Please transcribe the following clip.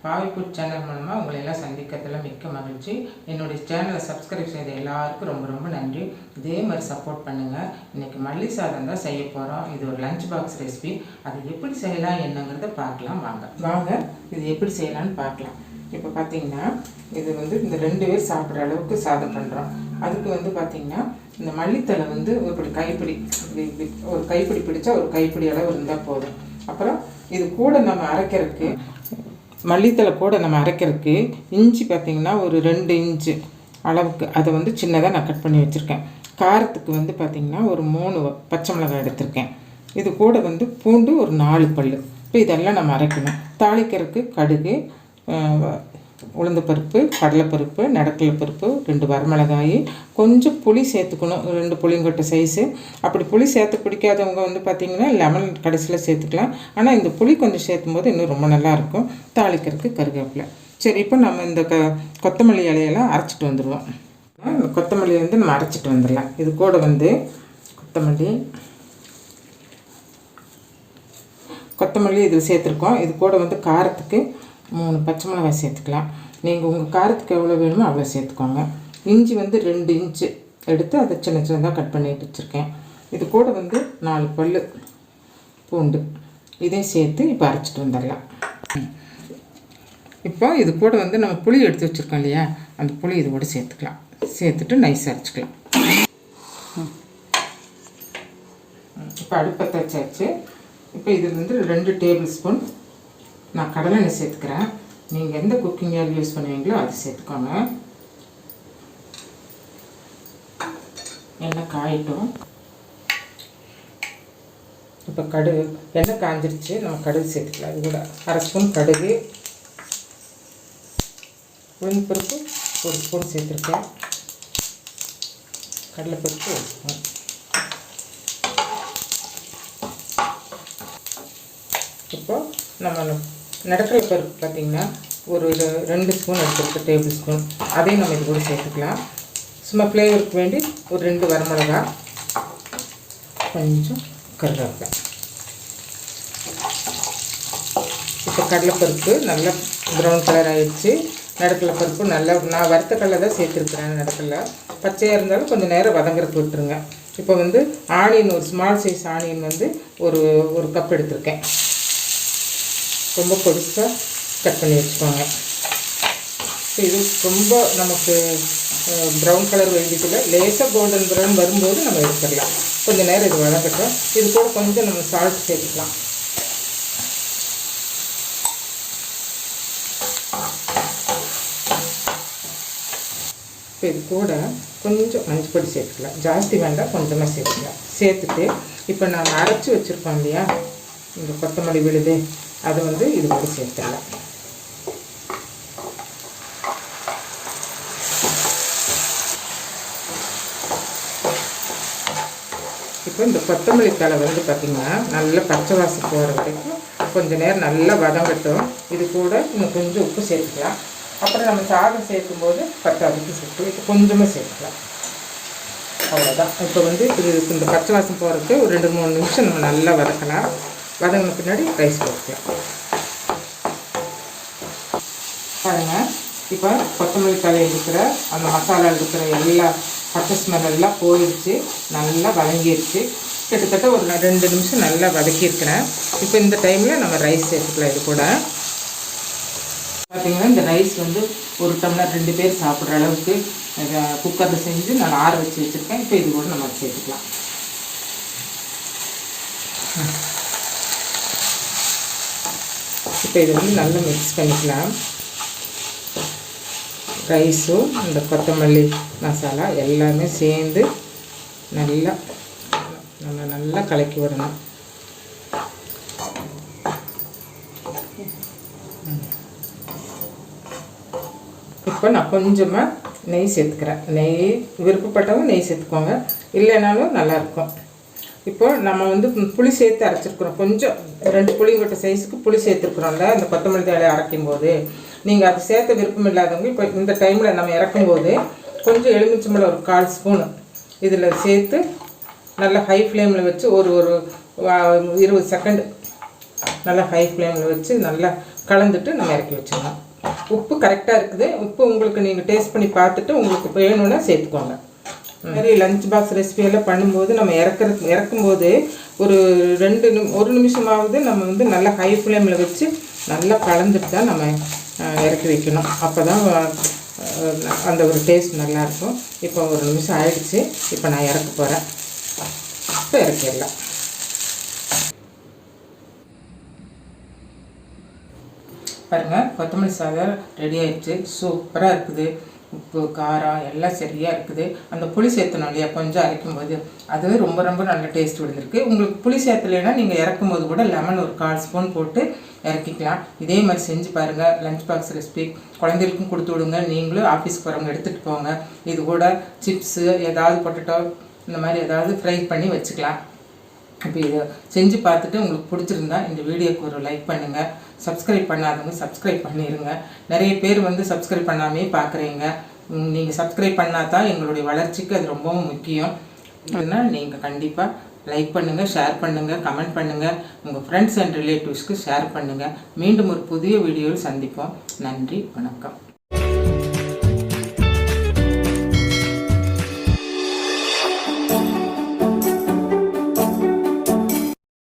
பாவிக்குட் channel மூலமாக உங்களை எல்லாம் சந்திக்கிறதுல மிக்க மகிழ்ச்சி. என்னுடைய சேனலை சப்ஸ்கிரைப் செய்த எல்லாருக்கும் ரொம்ப ரொம்ப நன்றி. இதே மாதிரி சப்போர்ட் பண்ணுங்கள். இன்றைக்கி மல்லி சாதம் தான் செய்ய போகிறோம். இது ஒரு லஞ்ச் பாக்ஸ் ரெசிபி. அது எப்படி செய்யலாம் என்னங்கிறத பார்க்கலாம். வாங்க இது எப்படி செய்யலான்னு பார்க்கலாம். இப்போ பார்த்தீங்கன்னா இது இந்த 2 பேர் சாப்பிட்ற அளவுக்கு சாதம் பண்ணுறோம். அதுக்கு பார்த்திங்கன்னா இந்த மல்லித்தலை இப்படி கைப்பிடி, ஒரு கைப்பிடி பிடிச்சா ஒரு கைப்பிடி அளவு இருந்தால் போதும். அப்புறம் இது கூட நம்ம அரைக்கிறதுக்கு மல்லித்தலை கூட நம்ம அரைக்கிறதுக்கு இஞ்சி பார்த்திங்கன்னா ஒரு 2 இன்ச்சு அளவுக்கு அதை சின்னதாக நான் கட் பண்ணி வச்சுருக்கேன். காரத்துக்கு பார்த்திங்கன்னா ஒரு 3 பச்சை மிளகாய் எடுத்திருக்கேன். இது கூட பூண்டு ஒரு 4 பல். இப்போ இதெல்லாம் நம்ம அரைக்கணும். தாளிக்கிறதுக்கு கடுகு, உளுந்தப்பருப்பு, கடலைப்பருப்பு, நடக்கலை பருப்பு, 2 வரமிளகாய், கொஞ்சம் புளி சேர்த்துக்கணும், 2 புளிங்கொட்டை சைஸு. அப்படி புளி சேர்த்து பிடிக்காதவங்க பார்த்திங்கன்னா லெமன் கடைசியில் சேர்த்துக்கலாம். ஆனால் இந்த புளி கொஞ்சம் சேர்த்தும் போது இன்னும் ரொம்ப நல்லாயிருக்கும். தாளிக்கிறதுக்கு கருவேப்பிலை. சரி, இப்போ நம்ம இந்த கொத்தமல்லி இலையெல்லாம் அரைச்சிட்டு வந்துடுவோம். இந்த கொத்தமல்லி நம்ம அரைச்சிட்டு வந்துடலாம். இது கூட கொத்தமல்லி இதில் சேர்த்துருக்கோம். இது கூட காரத்துக்கு 3 பச்சை மிளகாய் சேர்த்துக்கலாம். நீங்கள் உங்கள் காரத்துக்கு எவ்வளோ வேணுமோ அவ்வளோ சேர்த்துக்கோங்க. இஞ்சி 2 இன்ச்சு எடுத்து அதை சின்ன சின்னதாக கட் பண்ணிட்டு வச்சுருக்கேன். இது கூட 4 பல் பூண்டு. இதையும் சேர்த்து இப்போ அரைச்சிட்டு வந்துடலாம். இப்போ இது கூட நம்ம புளி எடுத்து வச்சுருக்கோம் இல்லையா, அந்த புளி இது கூட சேர்த்துக்கலாம். சேர்த்துட்டு நைஸ் அரைச்சிக்கலாம். இப்போ அடுப்பத்தை வச்சாச்சு. இப்போ இது 2 டேபிள் ஸ்பூன் நான் கடலெண்ணெய் சேர்த்துக்கிறேன். நீங்கள் எந்த குக்கிங் ஆயில் யூஸ் பண்ணுவீங்களோ அது சேர்த்துக்கோங்க. எண்ணெய் காயட்டும். இப்போ எண்ணெய் காஞ்சிருச்சு. நம்ம கடுகு சேர்த்துக்கலாம். இது கூட 1/2 ஸ்பூன் கடுகு, உளுந்தப்பருப்பு 1 ஸ்பூன் சேர்த்துருக்கேன், கடலைப்பருப்பு 1 ஸ்பூன். இப்போ நம்ம நடக்கலை பருப்பு பார்த்திங்கன்னா ஒரு 2 ஸ்பூன் எடுத்துருக்கு, டேபிள் ஸ்பூன். அதையும் நம்ம இது கூட சேர்த்துக்கலாம். சும்மா ஃப்ளேவருக்கு வேண்டி ஒரு 2 வரமிளகாய், கொஞ்சம் கருவேப்பிலை. இப்போ கடலைப்பருப்பு நல்லா ப்ரௌன் கலர் ஆகிடுச்சு. நடக்கலை பருப்பு நல்லா நான் வறுத்த கடலை தான் சேர்த்துருக்குறேன். நடக்கலை பச்சையாக இருந்தாலும் கொஞ்சம் நேரம் வதங்குறதுக்கு விட்டுருங்க. இப்போ ஆனியன், ஒரு ஸ்மால் சைஸ் ஆனியன் ஒரு கப் எடுத்திருக்கேன். ரொம்ப பொடிசாக கட் பண்ணி வச்சுக்கோங்க. இது ரொம்ப நமக்கு ப்ரௌன் கலர் வேண்டியதில்லை. லேசாக கோல்டன் ப்ரௌன் வரும்போது நம்ம எடுத்துடலாம். கொஞ்சம் நேரம் இது வதங்கட்டும். இது கூட கொஞ்சம் நம்ம சால்ட் சேர்த்துக்கலாம். இப்போ இது கூட கொஞ்சம் மஞ்சள் பொடி சேர்த்துக்கலாம். ஜாஸ்தி வேண்டாம், கொஞ்சமாக சேர்த்துக்கலாம். சேர்த்துட்டு இப்போ நம்ம அரைச்சி வச்சுருக்கோம் இல்லையா இந்த கொத்தமல்லி விழுது, அதை இது கூட சேர்த்துடலாம். இப்போ இந்த கொத்தமல்லி தழை பார்த்திங்கன்னா நல்லா பச்சை வாசம் போகிற வரைக்கும் கொஞ்சம் நேரம் நல்லா வதங்கட்டும். இது கூட இன்னும் கொஞ்சம் உப்பு சேர்த்துக்கலாம். அப்புறம் நம்ம சாதம் சேர்க்கும்போது பத்தாவதுக்கு சேர்த்து இப்போ கொஞ்சமாக சேர்த்துக்கலாம். அவ்வளோதான். இப்போ இது இந்த பச்சை வாசம் போகிறதுக்கு ஒரு 2-3 நிமிஷம் நம்ம நல்லா வதக்கலாம். வதங்கின பின்னாடி ரைஸ் போட்டுக்கலாம். பாருங்கள், இப்போ கொத்தமல்லி தலையில் இருக்கிற அந்த மசாலாவில் இருக்கிற எல்லா பச்சை ஸ்மெல் எல்லாம் போயிடுச்சு. நல்லா வதங்கிடுச்சு. கிட்டத்தட்ட ஒரு 2 நிமிஷம் நல்லா வதக்கியிருக்கிறேன். இப்போ இந்த டைமில் நம்ம ரைஸ் சேர்த்துக்கலாம். இது கூட பார்த்திங்கன்னா இந்த ரைஸ் ஒரு டம்ளர் 2 பேர் சாப்பிட்ற அளவுக்கு குக்கரில் செஞ்சு நான் ஆற வச்சு வச்சுருக்கேன். இப்போ இது கூட நம்ம சேர்த்துக்கலாம். இப்போ இது நல்லா மிக்ஸ் பண்ணிக்கலாம். ரைஸும் இந்த கொத்தமல்லி மசாலா எல்லாமே சேர்ந்து நல்லா கலக்கி விடணும். இப்போ நான் கொஞ்சமாக நெய் சேர்த்துக்கிறேன். நெய் விருப்பப்பட்டவங்க நெய் சேர்த்துக்கோங்க, இல்லைனாலும் நல்லாயிருக்கும். இப்போ நம்ம புளி சேர்த்து அரைச்சிருக்கிறோம். கொஞ்சம் 2 புளிங்கொட்டை சைஸுக்கு புளி சேர்த்துருக்குறோம்ல இந்த கொத்தமல்லி தழை அரைக்கும் போது. நீங்கள் அது சேர்த்த விருப்பம் இல்லாதவங்க இப்போ இந்த டைமில் நம்ம இறக்கும்போது கொஞ்சம் எலுமிச்சம்பழம் ஒரு 1/4 ஸ்பூனு இதில் சேர்த்து நல்லா ஹை ஃப்ளேமில் வச்சு ஒரு 20 செகண்ட் நல்லா ஹை ஃப்ளேமில் வச்சு நல்லா கலந்துட்டு நம்ம இறக்கி வச்சிடலாம். உப்பு கரெக்டாக இருக்குது. உப்பு உங்களுக்கு நீங்கள் டேஸ்ட் பண்ணி பார்த்துட்டு உங்களுக்கு வேணும்னா சேர்த்துக்கோங்க. மாதிரி லஞ்ச் பாக்ஸ் ரெசிபியெல்லாம் பண்ணும்போது நம்ம இறக்கும்போது ஒரு 1 நிமிஷமாவது நம்ம வந்து நல்லா ஹை ஃப்ளேமில் வச்சு நல்லா கலந்துட்டு தான் நம்ம இறக்கி வைக்கணும். அப்போ தான் அந்த ஒரு டேஸ்ட் நல்லாயிருக்கும். இப்போ 1 நிமிஷம் ஆயிடுச்சு. இப்போ நான் இறக்க போகிறேன். இப்போ இறக்கிடலாம். பாருங்கள், கொத்தமல்லி சாதம் ரெடி ஆயிடுச்சு. சூப்பராக இருக்குது. உப்பு காரம் எல்லாம் சரியாக இருக்குது. அந்த புளி சேர்த்தணும் இல்லையா, கொஞ்சம் அரைக்கும்போது அதுவே ரொம்ப ரொம்ப நல்ல டேஸ்ட் விழுந்திருக்கு. உங்களுக்கு புளி சேர்த்தலைன்னா நீங்கள் இறக்கும்போது கூட லெமன் ஒரு 1/4 ஸ்பூன் போட்டு இறக்கிக்கலாம். இதே மாதிரி செஞ்சு பாருங்கள். லஞ்ச் பாக்ஸ் ரெசிபி குழந்தைகளுக்கும் கொடுத்து விடுங்க. நீங்களும் ஆஃபீஸ்க்கு போகிறவங்க எடுத்துகிட்டு போங்க. இது கூட சிப்ஸு ஏதாவது பொட்டேட்டோ இந்த மாதிரி ஏதாவது ஃப்ரை பண்ணி வச்சுக்கலாம். இப்போ இதை செஞ்சு பார்த்துட்டு உங்களுக்கு பிடிச்சிருந்தா இந்த வீடியோக்கு ஒரு லைக் பண்ணுங்கள். சப்ஸ்கிரைப் பண்ணாதவங்க சப்ஸ்கிரைப் பண்ணிடுங்க. நிறைய பேர் வந்து சப்ஸ்கிரைப் பண்ணாமே பார்க்குறீங்க. நீங்கள் சப்ஸ்கிரைப் பண்ணால் தான் எங்களுடைய வளர்ச்சிக்கு அது ரொம்பவும் முக்கியம். அதனால் நீங்கள் கண்டிப்பாக லைக் பண்ணுங்கள், ஷேர் பண்ணுங்கள், கமெண்ட் பண்ணுங்கள். உங்கள் ஃப்ரெண்ட்ஸ் அண்ட் ரிலேட்டிவ்ஸ்க்கு ஷேர் பண்ணுங்கள். மீண்டும் ஒரு புதிய வீடியோவில் சந்திப்போம். நன்றி, வணக்கம்.